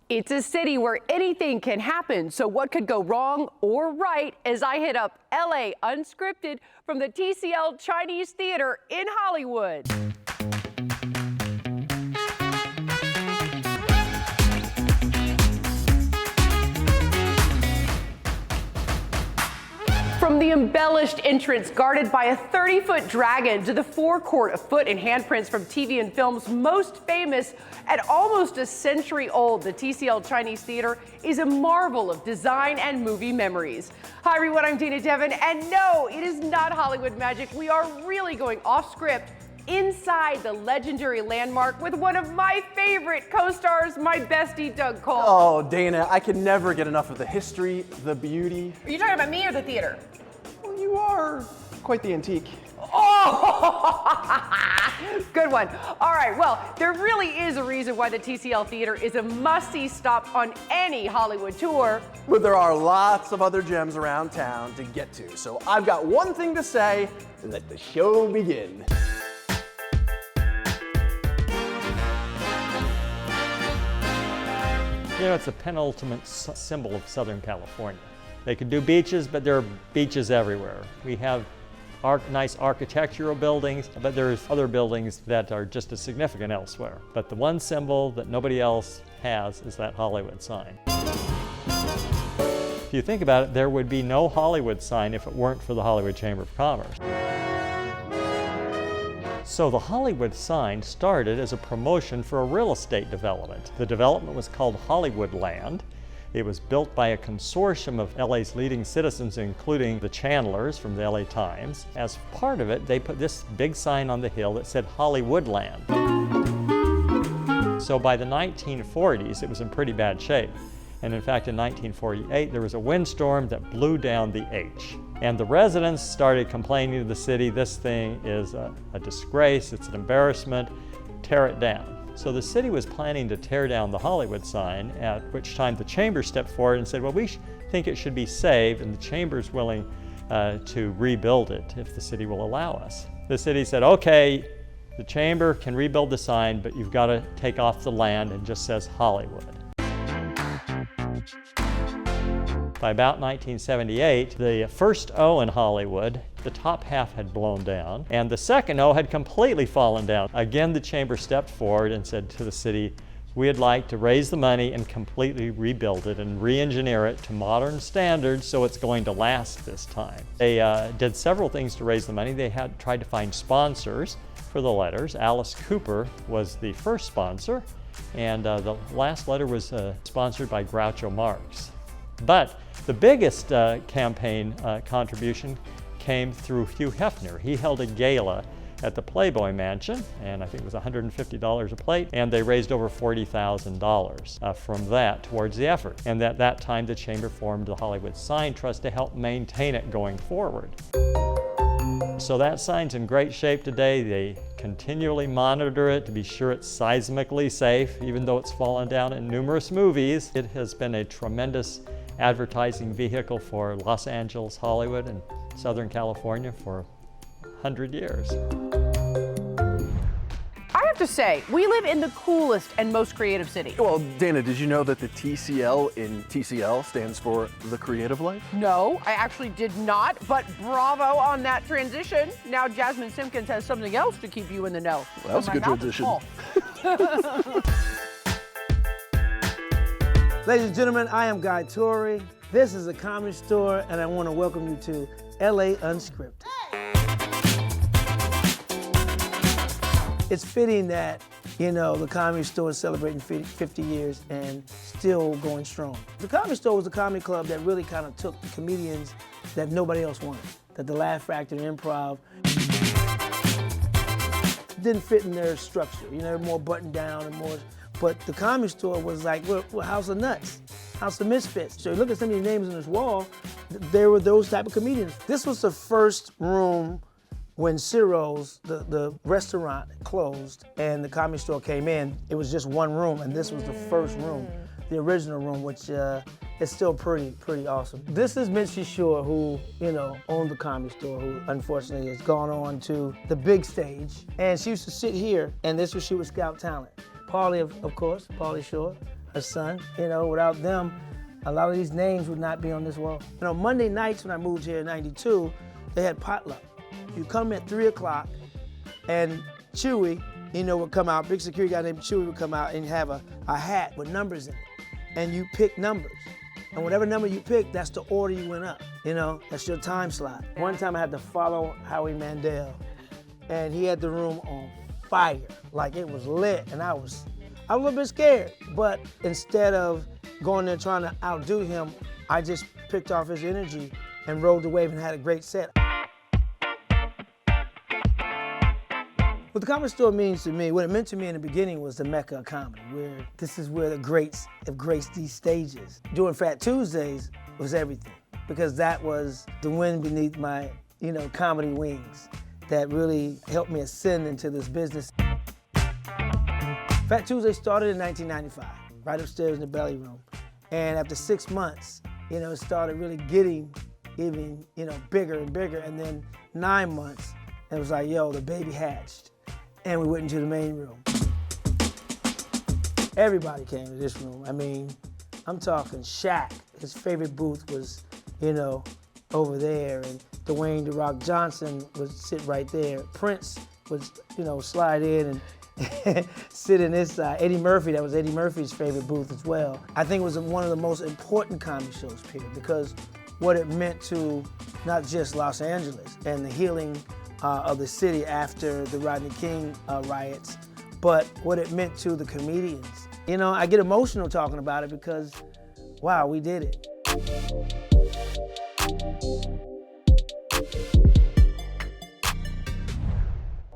It's a city where anything can happen, so what could go wrong or right as I hit up LA Unscripted from the TCL Chinese Theater in Hollywood. From the embellished entrance guarded by a 30-foot dragon to the forecourt of foot and handprints from TV and films most famous at almost a century old, the TCL Chinese Theater is a marvel of design and movie memories. Hi everyone, I'm Dana Devin, and no, it is not Hollywood magic. We are really going off script inside the legendary landmark with one of my favorite co-stars, my bestie, Doug Cole. Oh, Dana, I can never get enough of the history, the beauty. Are you talking about me or the theater? Well, you are quite the antique. Oh, good one. All right, well, there really is a reason why the TCL Theater is a must-see stop on any Hollywood tour. But there are lots of other gems around town to get to. So I've got one thing to say, let the show begin. You know, it's a penultimate symbol of Southern California. They could do beaches, but there are beaches everywhere. We have nice architectural buildings, but there's other buildings that are just as significant elsewhere. But the one symbol that nobody else has is that Hollywood sign. If you think about it, there would be no Hollywood sign if it weren't for the Hollywood Chamber of Commerce. So the Hollywood sign started as a promotion for a real estate development. The development was called Hollywoodland. It was built by a consortium of LA's leading citizens, including the Chandlers from the LA Times. As part of it, they put this big sign on the hill that said Hollywoodland. So by the 1940s, it was in pretty bad shape. And in fact, in 1948, there was a windstorm that blew down the H. And the residents started complaining to the city, this thing is a disgrace, it's an embarrassment, tear it down. So the city was planning to tear down the Hollywood sign, at which time the Chamber stepped forward and said, well, we think it should be saved, and the Chamber's willing to rebuild it if the city will allow us. The city said, okay, the Chamber can rebuild the sign, but you've got to take off the land and just says Hollywood. By about 1978, the first O in Hollywood, the top half had blown down, and the second O had completely fallen down. Again, the Chamber stepped forward and said to the city, we'd like to raise the money and completely rebuild it and re-engineer it to modern standards so it's going to last this time. They did several things to raise the money. They had tried to find sponsors for the letters. Alice Cooper was the first sponsor, and the last letter was sponsored by Groucho Marx. But the biggest campaign contribution came through Hugh Hefner. He held a gala at the Playboy Mansion, and I think it was $150 a plate, and they raised over $40,000 from that towards the effort. And at that time, the Chamber formed the Hollywood Sign Trust to help maintain it going forward. So that sign's in great shape today. They continually monitor it to be sure it's seismically safe, even though it's fallen down in numerous movies. It has been a tremendous advertising vehicle for Los Angeles, Hollywood, and Southern California for 100 years. I have to say, we live in the coolest and most creative city. Well, Dana, did you know that the TCL in TCL stands for the creative life? No, I actually did not, but bravo on that transition. Now Jasmine Simpkins has something else to keep you in the know. Well, that was a good transition. Ladies and gentlemen, I am Guy Torrey. This is the Comedy Store, and I want to welcome you to LA Unscripted. It's fitting that, you know, the Comedy Store is celebrating 50 years and still going strong. The Comedy Store was a comedy club that really kind of took the comedians that nobody else wanted, that the Laugh Factory and Improv didn't fit in their structure. You know, more buttoned down and more. But the Comedy Store was like, we're House of Nuts, House of Misfits. So you look at some of these names on this wall, there were those type of comedians. This was the first room when Ciro's, the restaurant, closed and the Comedy Store came in. It was just one room, and this was the first room, the original room, which is still pretty awesome. This is Mitzi Shore, who, you know, owned the Comedy Store, who unfortunately has gone on to the big stage. And she used to sit here, and this was she would scout talent. Pauly, of course, Pauly Shore. her son. You know, without them, a lot of these names would not be on this wall. You know, Monday nights when I moved here in '92, they had potluck. You come at 3 o'clock, and Chewy, you know, would come out. Big security guy named Chewy would come out and have a hat with numbers in it, and you pick numbers. And whatever number you pick, that's the order you went up. You know, that's your time slot. One time I had to follow Howie Mandel, and he had the room on fire. Like it was lit, and I was a little bit scared. But instead of going there trying to outdo him, I just picked off his energy and rode the wave and had a great set. What the Comedy Store means to me, what it meant to me in the beginning was the Mecca of comedy, where this is where the greats have graced these stages. Doing Fat Tuesdays was everything, because that was the wind beneath my, you know, comedy wings that really helped me ascend into this business. Fat Tuesday started in 1995, right upstairs in the belly room. And after 6 months, you know, it started really getting even, you know, bigger and bigger. And then 9 months, it was like, yo, the baby hatched. And we went into the main room. Everybody came to this room. I mean, I'm talking Shaq. His favorite booth was, you know, over there. And Dwayne "The Rock" Johnson would sit right there. Prince would, you know, slide in and sit in this side. Eddie Murphy, that was Eddie Murphy's favorite booth as well. I think it was one of the most important comedy shows, period, because what it meant to not just Los Angeles and the healing of the city after the Rodney King riots, but what it meant to the comedians. You know, I get emotional talking about it because, wow, we did it.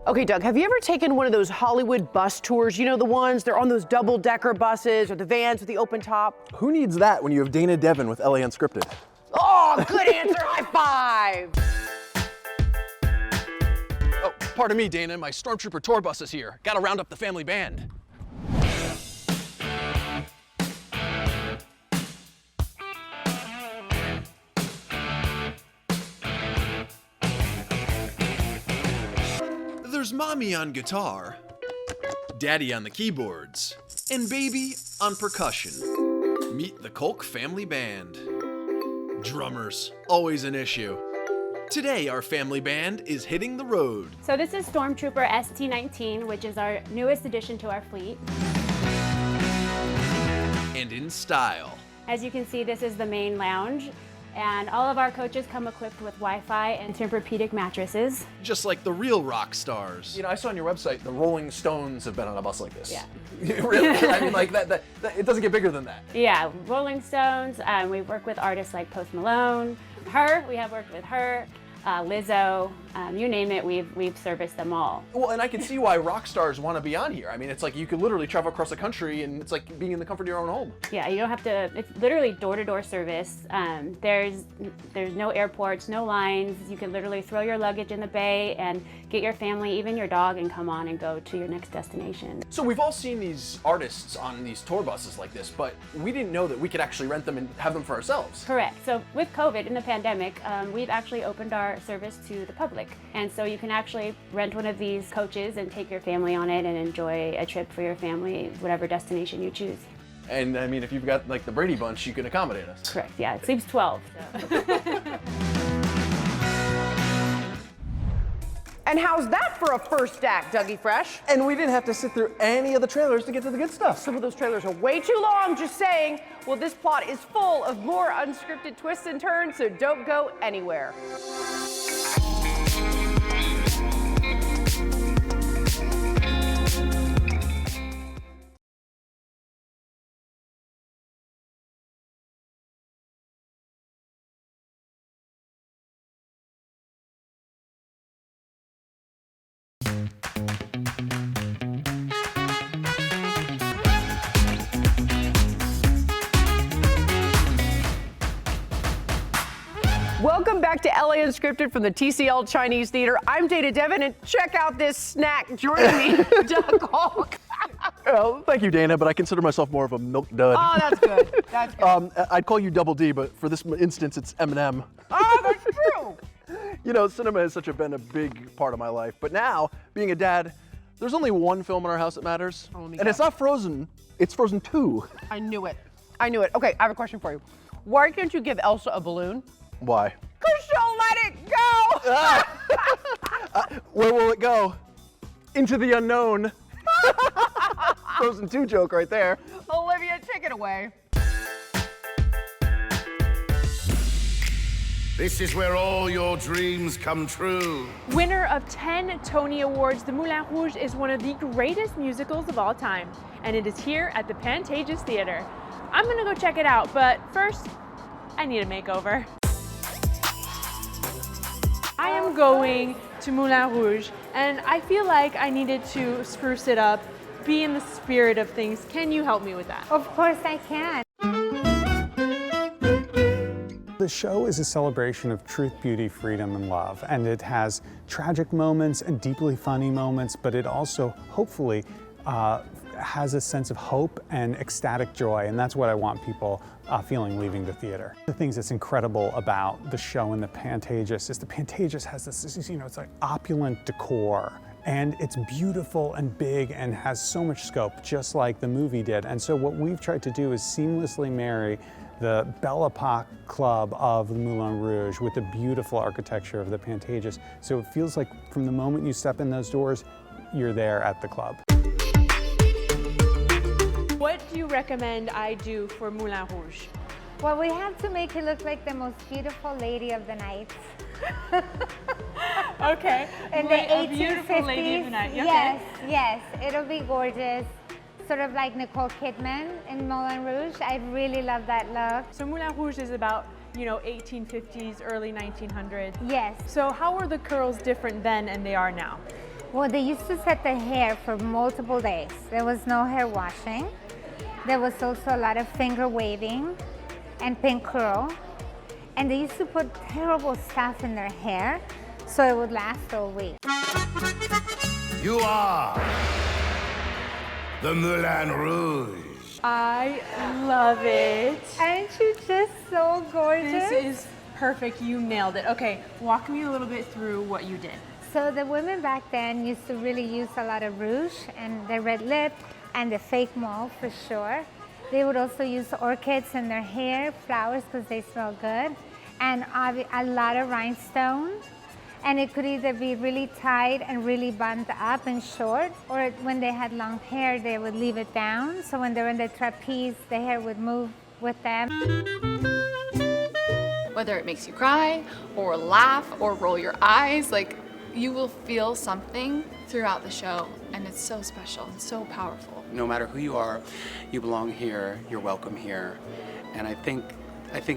Okay, Doug, have you ever taken one of those Hollywood bus tours? You know, the ones, they're on those double-decker buses or the vans with the open top? Who needs that when you have Dana Devin with LA Unscripted? Oh, good answer, high five! Oh, pardon me, Dana. My Stormtrooper tour bus is here. Gotta round up the family band. There's Mommy on guitar, Daddy on the keyboards, and Baby on percussion. Meet the Kolk family band. Drummers, always an issue. Today, our family band is hitting the road. So this is Stormtrooper ST19, which is our newest addition to our fleet. And in style. As you can see, this is the main lounge, and all of our coaches come equipped with Wi-Fi and Tempur-Pedic mattresses. Just like the real rock stars. You know, I saw on your website the Rolling Stones have been on a bus like this. Yeah. Really? I mean, like that, it doesn't get bigger than that. Yeah, Rolling Stones. We work with artists like Post Malone. We have worked with her. Lizzo, you name it, we've serviced them all. Well, and I can see why rock stars want to be on here. I mean, it's like you could literally travel across the country and it's like being in the comfort of your own home. Yeah, you don't have to, it's literally door-to-door service. There's no airports, no lines. You can literally throw your luggage in the bay and get your family, even your dog, and come on and go to your next destination. So we've all seen these artists on these tour buses like this, but we didn't know that we could actually rent them and have them for ourselves. Correct. So with COVID in the pandemic, we've actually opened our service to the public. And so you can actually rent one of these coaches and take your family on it and enjoy a trip for your family, whatever destination you choose. And I mean, if you've got like the Brady Bunch, you can accommodate us. Correct, yeah, it sleeps 12. So. And how's that for a first act, Dougie Fresh? And we didn't have to sit through any of the trailers to get to the good stuff. Some of those trailers are way too long, just saying. Well, this plot is full of more unscripted twists and turns, so don't go anywhere. Welcome back to LA Unscripted from the TCL Chinese Theater. I'm Dana Devin, and check out this snack. Joining me, Doug Hulk. Well, thank you, Dana, but I consider myself more of a milk dud. Oh, that's good. That's good. I'd call you Double D, but for this instance, it's M&M. Oh, that's true. You know, cinema has been a big part of my life, but now, being a dad, There's only one film in our house that matters, let me and guess. it's not Frozen, it's Frozen 2. I knew it. I knew it. Okay, I have a question for you. Why can't you give Elsa a balloon? Why? 'Cause she'll let it go! Where will it go? Into the unknown. Frozen 2 joke right there. Olivia, take it away. This is where all your dreams come true. Winner of 10 Tony Awards, The Moulin Rouge is one of the greatest musicals of all time, and it is here at the Pantages Theater. I'm gonna go check it out, but first, I need a makeover. I am going to Moulin Rouge, and I feel like I needed to spruce it up, be in the spirit of things. Can you help me with that? Of course I can. The show is a celebration of truth, beauty, freedom, and love, and it has tragic moments and deeply funny moments, but it also, hopefully, has a sense of hope and ecstatic joy, and that's what I want people feeling leaving the theater. The things that's incredible about the show and the Pantages is the Pantages has this, it's like opulent decor, and it's beautiful and big and has so much scope, just like the movie did. And so what we've tried to do is seamlessly marry the Belle Epoque club of the Moulin Rouge with the beautiful architecture of the Pantages. So it feels like from the moment you step in those doors, you're there at the club. What do you recommend I do for Moulin Rouge? Well, we have to make it look like the most beautiful lady of the night. Okay. In the 1850s. A beautiful lady of the night. Okay. Yes, yes, it'll be gorgeous. Sort of like Nicole Kidman in Moulin Rouge. I really love that look. So Moulin Rouge is about, 1850s, early 1900s. Yes. So how were the curls different then and they are now? Well, they used to set the hair for multiple days. There was no hair washing. There was also a lot of finger waving and pin curl. And they used to put terrible stuff in their hair so it would last all week. You are the Moulin Rouge. I love it. Aren't you just so gorgeous? This is perfect. You nailed it. Okay, walk me a little bit through what you did. So the women back then used to really use a lot of rouge and the red lip and the fake mole for sure. They would also use orchids in their hair, flowers because they smell good, and a lot of rhinestones. And it could either be really tight and really bundled up and short, or when they had long hair, they would leave it down. So when they're in the trapeze, the hair would move with them. Whether it makes you cry or laugh or roll your eyes, you will feel something throughout the show, and it's so special and so powerful. No matter who you are, you belong here, you're welcome here. And I think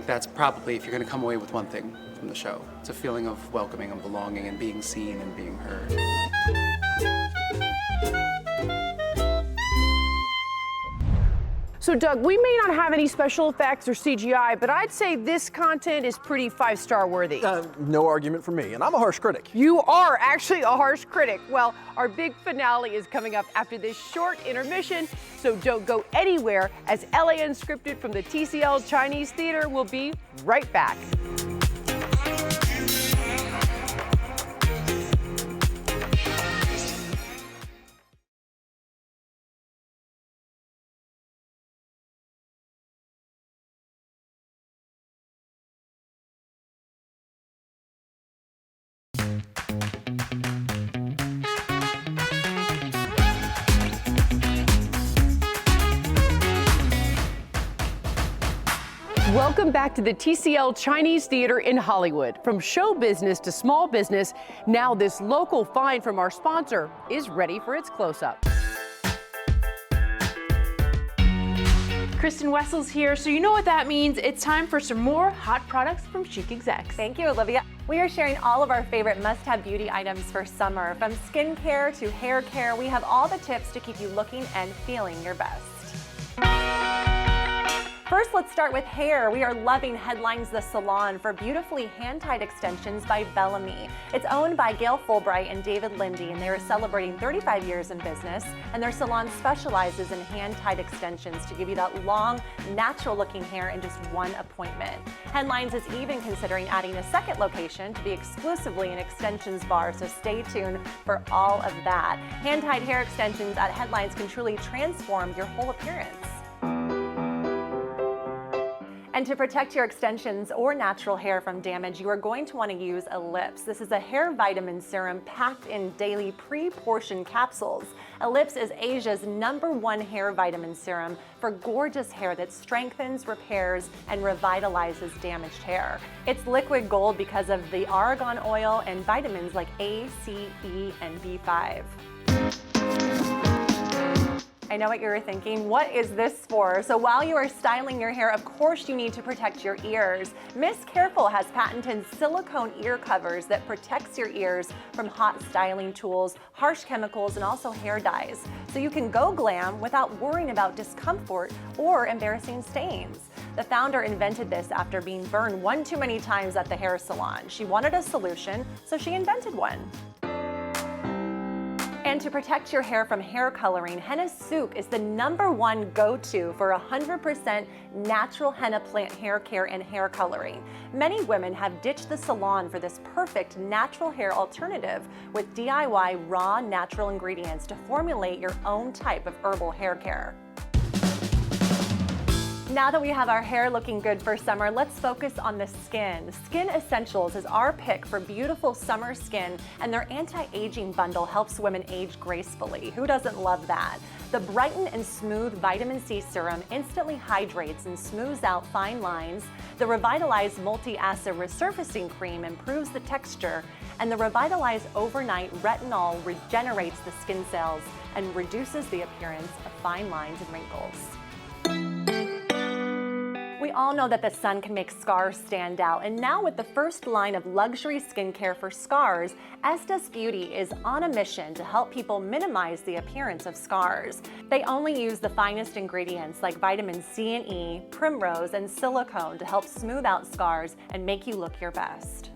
that's probably, if you're gonna come away with one thing from the show, it's a feeling of welcoming and belonging and being seen and being heard. So Doug, we may not have any special effects or CGI, but I'd say this content is pretty 5-star worthy. No argument from me, and I'm a harsh critic. You are actually a harsh critic. Well, our big finale is coming up after this short intermission, so don't go anywhere, as LA Unscripted from the TCL Chinese Theater will be right back. Welcome back to the TCL Chinese Theater in Hollywood. From show business to small business, now this local find from our sponsor is ready for its close-up. Kristen Wessel's here, so you know what that means. It's time for some more hot products from Chic Execs. Thank you, Olivia. We are sharing all of our favorite must-have beauty items for summer. From skincare to hair care, we have all the tips to keep you looking and feeling your best. First, let's start with hair. We are loving Headlines The Salon for beautifully hand-tied extensions by Bellamy. It's owned by Gail Fulbright and David Lindy, and they are celebrating 35 years in business, and their salon specializes in hand-tied extensions to give you that long, natural-looking hair in just one appointment. Headlines is even considering adding a second location to be exclusively an extensions bar, so stay tuned for all of that. Hand-tied hair extensions at Headlines can truly transform your whole appearance. And to protect your extensions or natural hair from damage, you are going to want to use Ellipse. This is a hair vitamin serum packed in daily pre-portioned capsules. Ellipse is Asia's #1 hair vitamin serum for gorgeous hair that strengthens, repairs, and revitalizes damaged hair. It's liquid gold because of the argan oil and vitamins like A, C, E, and B5. I know what you were thinking. What is this for? So while you are styling your hair, of course you need to protect your ears. Miss Careful has patented silicone ear covers that protects your ears from hot styling tools, harsh chemicals, and also hair dyes. So you can go glam without worrying about discomfort or embarrassing stains. The founder invented this after being burned one too many times at the hair salon. She wanted a solution, so she invented one. And to protect your hair from hair coloring, henna souk is the #1 go-to for 100% natural henna plant hair care and hair coloring. Many women have ditched the salon for this perfect natural hair alternative with DIY raw natural ingredients to formulate your own type of herbal hair care. Now that we have our hair looking good for summer, let's focus on the skin. Skin Essentials is our pick for beautiful summer skin, and their anti-aging bundle helps women age gracefully. Who doesn't love that? The Brighten and Smooth Vitamin C Serum instantly hydrates and smooths out fine lines. The Revitalize Multi-Acid Resurfacing Cream improves the texture, and the Revitalize Overnight Retinol regenerates the skin cells and reduces the appearance of fine lines and wrinkles. We all know that the sun can make scars stand out, and now with the first line of luxury skincare for scars, Estes Beauty is on a mission to help people minimize the appearance of scars. They only use the finest ingredients like vitamin C and E, primrose, and silicone to help smooth out scars and make you look your best.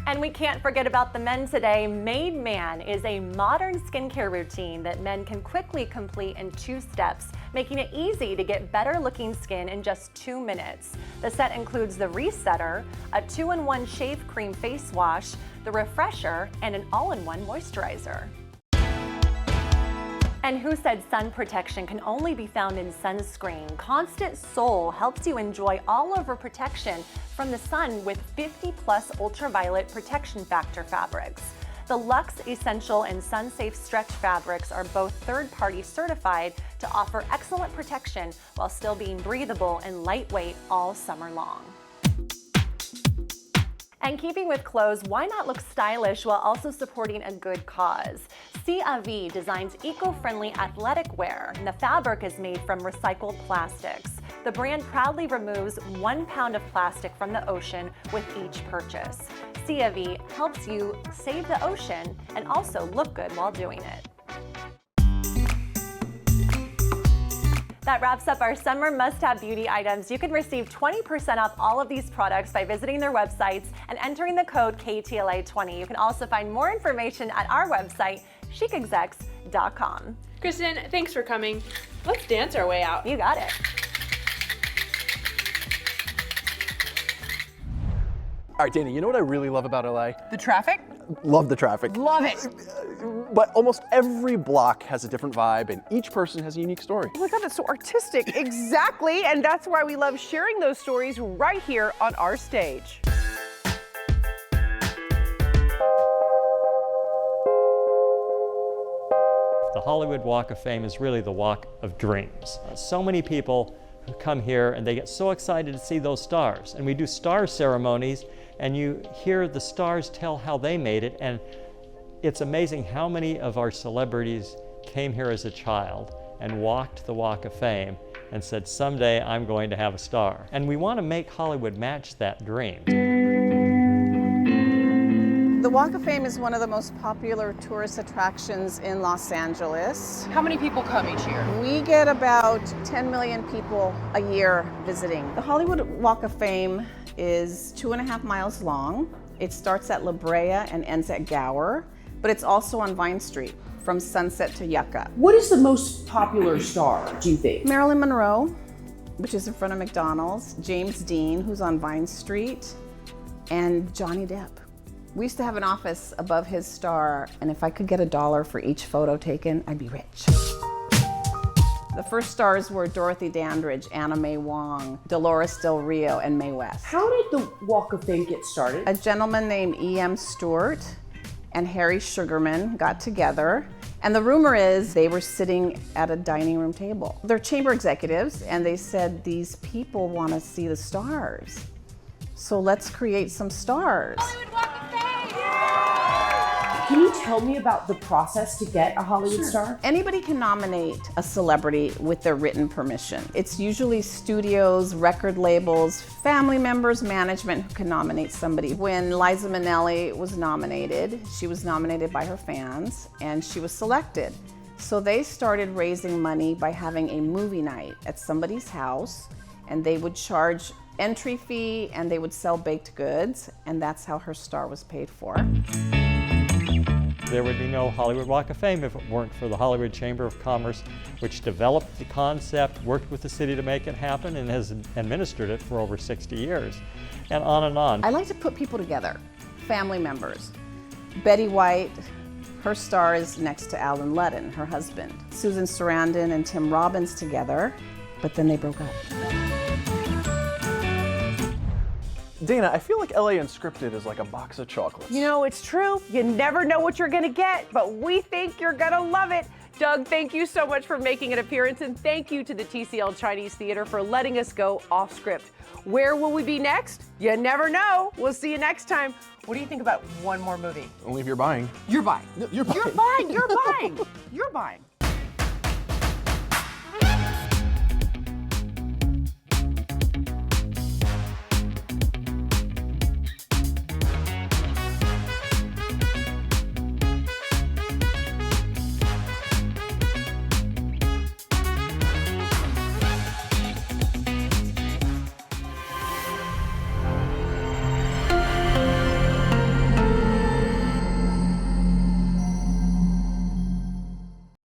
And we can't forget about the men today. Made Man is a modern skincare routine that men can quickly complete in 2 steps, making it easy to get better looking skin in just 2 minutes. The set includes the Resetter, a 2-in-1 shave cream face wash, the Refresher, and an all-in-one moisturizer. And who said sun protection can only be found in sunscreen? Constant Sol helps you enjoy all-over protection from the sun with 50+ ultraviolet protection factor fabrics. The Luxe Essential and Sun-Safe Stretch fabrics are both third-party certified to offer excellent protection while still being breathable and lightweight all summer long. And keeping with clothes, why not look stylish while also supporting a good cause? CAV designs eco-friendly athletic wear, and the fabric is made from recycled plastics. The brand proudly removes 1 pound of plastic from the ocean with each purchase. CAV helps you save the ocean and also look good while doing it. That wraps up our summer must-have beauty items. You can receive 20% off all of these products by visiting their websites and entering the code KTLA20. You can also find more information at our website, chicexecs.com. Kristen, thanks for coming. Let's dance our way out. You got it. All right, Dana, you know what I really love about LA? The traffic? Love the traffic. Love it. But almost every block has a different vibe, and each person has a unique story. Oh my God, that's so artistic. Exactly, and that's why we love sharing those stories right here on our stage. The Hollywood Walk of Fame is really the Walk of Dreams. So many people who come here and they get so excited to see those stars. And we do star ceremonies, and you hear the stars tell how they made it, and it's amazing how many of our celebrities came here as a child and walked the Walk of Fame and said, someday I'm going to have a star. And we want to make Hollywood match that dream. The Walk of Fame is one of the most popular tourist attractions in Los Angeles. How many people come each year? We get about 10 million people a year visiting. The Hollywood Walk of Fame is 2.5 miles long. It starts at La Brea and ends at Gower, but it's also on Vine Street from Sunset to Yucca. What is the most popular star, do you think? Marilyn Monroe, which is in front of McDonald's, James Dean, who's on Vine Street, and Johnny Depp. We used to have an office above his star, and if I could get $1 for each photo taken, I'd be rich. The first stars were Dorothy Dandridge, Anna Mae Wong, Dolores Del Rio, and Mae West. How did the Walk of Fame get started? A gentleman named E.M. Stewart and Harry Sugarman got together, and the rumor is they were sitting at a dining room table. They're chamber executives, and they said, these people want to see the stars, so let's create some stars. Can you tell me about the process to get a Hollywood star? Anybody can nominate a celebrity with their written permission. It's usually studios, record labels, family members, management who can nominate somebody. When Liza Minnelli was nominated, she was nominated by her fans and she was selected. So they started raising money by having a movie night at somebody's house, and they would charge entry fee and they would sell baked goods, and that's how her star was paid for. There would be no Hollywood Walk of Fame if it weren't for the Hollywood Chamber of Commerce, which developed the concept, worked with the city to make it happen, and has administered it for over 60 years, and on and on. I like to put people together, family members. Betty White, her star is next to Alan Ludden, her husband. Susan Sarandon and Tim Robbins together, but then they broke up. Dana, I feel like LA Unscripted is like a box of chocolates. You know, it's true. You never know what you're gonna get, but we think you're gonna love it. Doug, thank you so much for making an appearance, and thank you to the TCL Chinese Theater for letting us go off script. Where will we be next? You never know. We'll see you next time. What do you think about one more movie? Only if you're buying. You're buying. You're buying. You're buying. You're buying. You're buying.